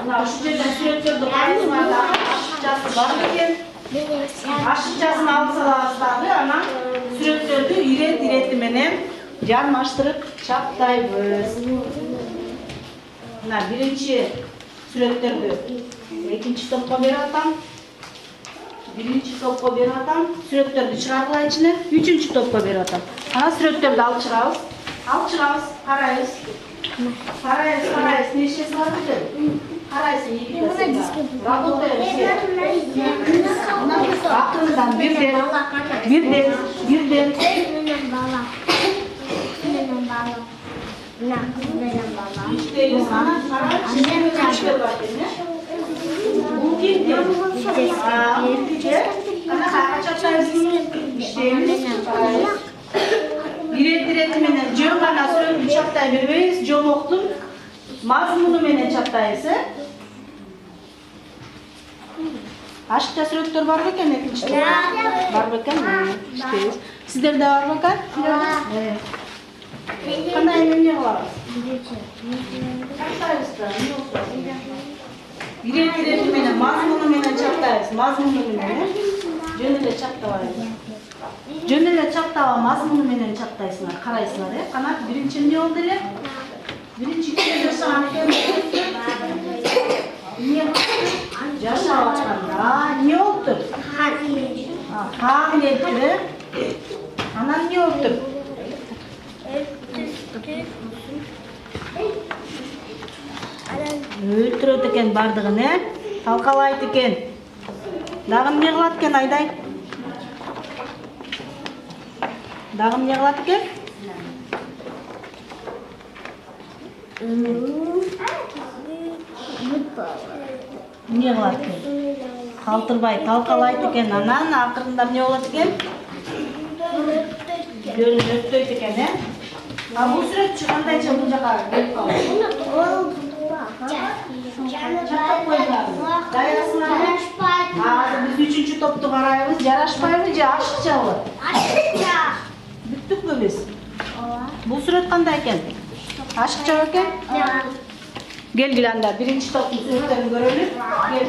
Мына ушул жерде сүрөттөрдү карайсыңар да ашыкчасы бар экен. Ашыкчасын алып салабыз дагы, анан сүрөттөрдү ирети менен жармаштырып чаптайбыз. Мына биринчи сүрөттөрдү экинчи топко берип атам. Биринчи топко берип атам. Сүрөттөрдү чыгаргыла ичине үчүнчү топко берип атам. Анан сүрөттөрдү алып чыгабыз. Карайбыз. Карайбыз. Нешеси бар экен? Карайсың, работаем все. Акырындан бирден. İşte sana karar çizimi kaçıyor bakın. Bu kimdi? Ana kaçacaksınız. İşte Diretti menen жөн гана сөзүн чаптай бербейбиз, жомоктун мазмуну менен чаптайбыз. Ашыкча сүрөттөр бар бекен экинчи? Бар бекен? İşte сиздерде бар бекен? Кандай эмне кылабыз? Чаптайбыз да, эмне болсо. Диреtti менен мазмуну менен чаптайбыз, мазмуну менен. Жөн эле чаптабайбыз. Жөн эле чаптаба мазмуну менен чаптайсыңар, карайсыңар, Канат биринчи эмне болду эле? Биринчи жашаган экен. Эмне жашап атканда эмне болуптур? Хамилеттир. Анан эмне болуптур? Өлтүрөт экен бардыгын, талкалайт экен. Дагы эмне кылат экен Айдай? Дагы эмне кылат экен? Эмне кылат экен? Калтырбай, талкалайт экен. Анан акырында эмне болот экен? Өрттөйт экен, А бул сүрөтчү кандайча бул жака келип калды? Чактап койгула. Дайрасыңарбы? Азыр биз үчүнчү топту карайбыз. Жарашпайбы же ашыкчабы? Ашыкча. Бүттүкпү биз? Ооба. Бул сүрөт кандай экен? Ашыкча экен? Келгиле анда биринчи топтун сүрөттөрүн көрөлү. Кел.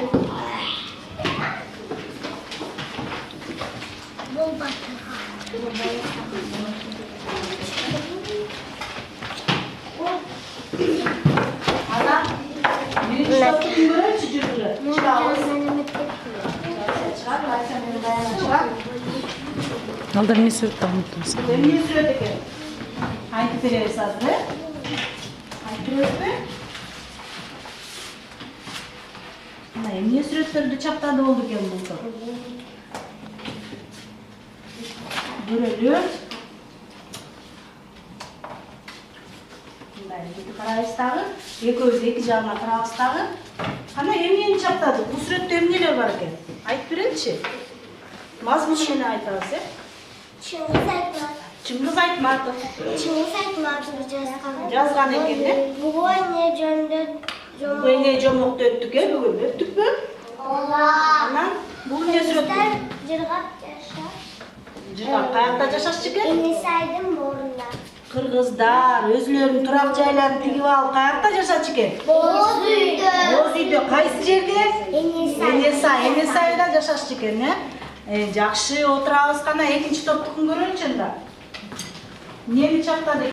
Адам биринчи топтун көрөлүчү жүргүлө. Чыгабыз. Алдар эмне сүрөт тагынтыбыз? Эмне сүрөт экен? Айтып беребиз азыр, Айтып беребизби? Мына эмне сүрөттөрдү чаптады болду экен бул? Көрөлү. Мындай карайбыз дагы. Экөөбүз эки жагына карабыз дагы. Кана эмнени чаптады? Бул сүрөттө эмнелер бар экен? Айтып береличи. Мазмуну менен айтабыз, Чыңгыз Айтматов. Жазган экен, Бугу эмне жөнүндө Бул эмне жомокту өттүк, бүгүн өттүкпү? Ооба. Анан бул эмне сүрөт? Жыргап жашап. Жыргап каякта жашашчу экен? Энесайдын боорунда. Кыргыздар өзүлөрүнүн турак жайларын тигип алып каякта жашачу экен? Боз үйдө. Боз үйдө кайсы жерде? Энесай. Энесайда жашашчу экен, Жакшы, отурабыз, кана экинчи топтукун көрөлүчү анда. Эмнени чаптады?